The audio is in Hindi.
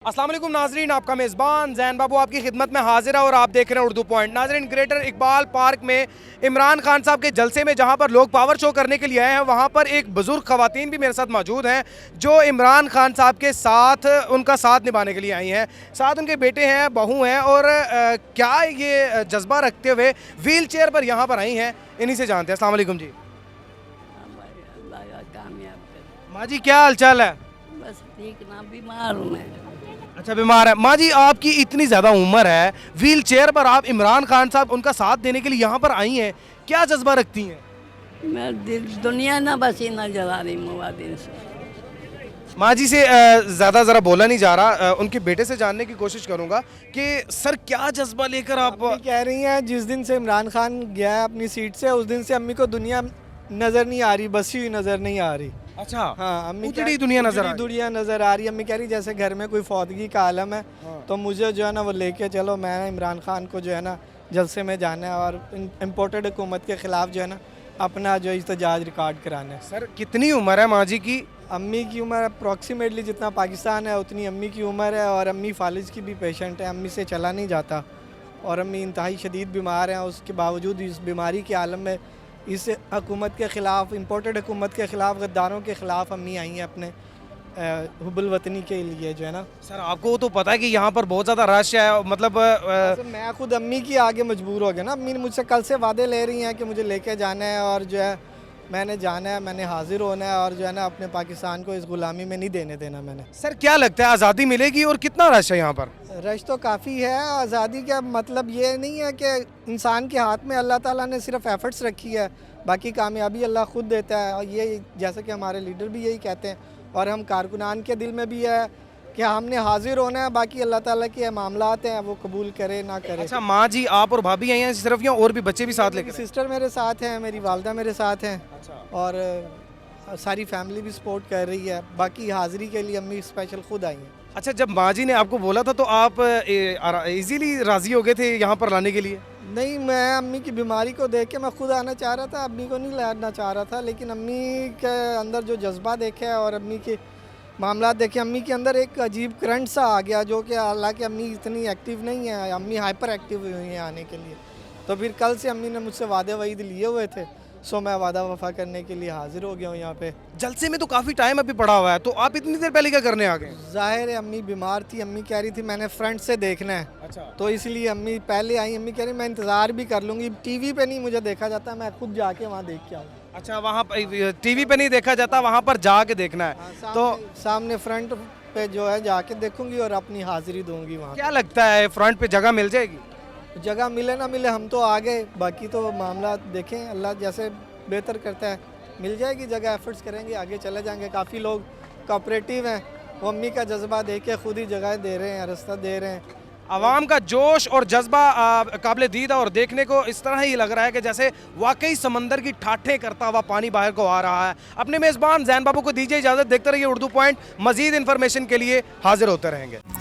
अस्सलाम वालेकुम नाजरीन, आपका मेज़बान जैन बाबू आपकी खिदमत में हाजिर है और आप देख रहे हैं उर्दू पॉइंट। नाजरीन, ग्रेटर इकबाल पार्क में इमरान खान साहब के जलसे में जहां पर लोग पावर शो करने के लिए आए हैं, वहां पर एक बुजुर्ग खवातीन भी मेरे साथ मौजूद हैं जो इमरान खान साहब के साथ उनका साथ निभाने के लिए आई हैं। साथ उनके बेटे हैं, बहू हैं और क्या ये जज्बा रखते हुए व्हील चेयर पर यहाँ पर आई हैं, इन्हीं से जानते हैं। अस्सलाम वालेकुम जी। माँ जी, क्या हाल चाल है? बस ठीक ना, बीमार हूँ मैं। अच्छा, बीमार है माँ जी। आपकी इतनी ज़्यादा उम्र है, व्हील चेयर पर आप इमरान खान साहब उनका साथ देने के लिए यहाँ पर आई हैं, क्या जज्बा रखती हैं? मैं दुनिया ना बसी ना जला रही मुबादिन से। माँ जी से ज़्यादा ज़रा बोला नहीं जा रहा, उनके बेटे से जानने की कोशिश करूँगा कि सर क्या जज्बा लेकर आप कह रही हैं। जिस दिन से इमरान खान गया है अपनी सीट से, उस दिन से अम्मी को दुनिया नज़र नहीं आ रही, बसी हुई नज़र नहीं आ रही। अच्छा, हाँ, अम्मी उजड़ी दुनिया नजर आ रही। दुनिया नज़र आ रही है। अम्मी कह रही जैसे घर में कोई फौतगी का आलम है, तो मुझे जो है ना वो लेके चलो, मैं इमरान खान को जो है ना जलसे में जाना है और इम्पोर्टेड हुकूमत के ख़िलाफ़ जो है ना अपना जो एहतजाज रिकॉर्ड कराना है। सर कितनी उम्र है माँ जी की? अम्मी की उम्र अप्रॉक्सीमेटली जितना पाकिस्तान है उतनी अम्मी की उम्र है, और अम्मी फालिज की भी पेशेंट है, अम्मी से चला नहीं जाता और अम्मी इंतहाई शदीद बीमार हैं। उसके बावजूद इस बीमारी के आलम में इस हुकूमत के ख़िलाफ़, इम्पोर्टेड हुकूमत के ख़िलाफ़, गद्दारों के ख़िलाफ़ अम्मी आई हैं अपने हुब्बुल वतनी के लिए जो है ना। सर आपको तो पता है कि यहाँ पर बहुत ज़्यादा रश है, मतलब मैं खुद अम्मी की आगे मजबूर हो गया ना। अम्मी मुझसे कल से वादे ले रही हैं कि मुझे लेके जाना है और जो है मैंने जाना है, मैंने हाजिर होना है और जो है ना अपने पाकिस्तान को इस गुलामी में नहीं देने देना मैंने। सर क्या लगता है आज़ादी मिलेगी और कितना रश है यहाँ पर? रश तो काफ़ी है। आज़ादी का मतलब ये नहीं है कि इंसान के हाथ में, अल्लाह ताला ने सिर्फ एफर्ट्स रखी है, बाकी कामयाबी अल्लाह ख़ुद देता है। और ये जैसे कि हमारे लीडर भी यही कहते हैं और हम कारकुनान के दिल में भी है कि हमने हाजिर होना है, बाकी अल्लाह ताला के मामलात हैं, वो कबूल करे ना करे। अच्छा माँ जी, आप और भाभी आई हैं सिर्फ या और भी बच्चे भी साथ लेकर? सिस्टर मेरे साथ हैं, मेरी वालदा मेरे साथ हैं और सारी फैमिली भी सपोर्ट कर रही है। बाकी हाज़िरी के लिए अम्मी स्पेशल खुद आई हैं। अच्छा, जब माँ जी ने आपको बोला था तो आप इजीली राज़ी हो गए थे यहाँ पर लाने के लिए? नहीं, मैं अम्मी की बीमारी को देख के मैं खुद आना चाह रहा था, अम्मी को नहीं लाना चाह रहा था, लेकिन अम्मी के अंदर जो जज्बा देखे और अम्मी के मामला देखे, अम्मी के अंदर एक अजीब करंट सा आ गया, जो कि हालांकि अम्मी इतनी एक्टिव नहीं है, अम्मी हाइपर एक्टिव हुई हैं आने के लिए। तो फिर कल से अम्मी ने मुझसे वादे वईद लिए हुए थे, सो मैं वादा वफा करने के लिए हाजिर हो गया हूँ यहाँ पे। जलसे में तो काफ़ी टाइम अभी पड़ा हुआ है, तो आप इतनी देर पहले क्या करने आ गए? जाहिर है अम्मी बीमार थी, अम्मी कह रही थी मैंने फ्रंट से देखना है। अच्छा, तो इसलिए अम्मी पहले आई। अम्मी कह रही मैं इंतज़ार भी कर लूँगी, टीवी पे नहीं मुझे देखा जाता, मैं खुद जाके वहाँ देख के आऊँ। अच्छा, वहाँ टीवी पे नहीं देखा जाता, वहाँ पर जाके देखना है। हाँ, तो सामने फ्रंट पे जो है जाके देखूंगी और अपनी हाजिरी दूंगी वहाँ। क्या लगता है फ्रंट पे जगह मिल जाएगी? जगह मिले ना मिले हम तो आ गए, बाकी तो मामला देखें, अल्लाह जैसे बेहतर करता है, मिल जाएगी जगह, एफर्ट्स करेंगे, आगे चले जाएंगे। काफ़ी लोग कोऑपरेटिव हैं, वो अम्मी का जज्बा देख के खुद ही जगह दे रहे हैं, रास्ता दे रहे हैं। आवाम का जोश और जज्बा काबिल दीद और देखने को इस तरह ही लग रहा है कि जैसे वाकई समंदर की ठाठें करता हुआ पानी बाहर को आ रहा है। अपने मेज़बान जैन बाबू को दीजिए इजाज़त, देखते रहिए उर्दू पॉइंट, मज़ीद इन्फॉर्मेशन के लिए हाजिर होते रहेंगे।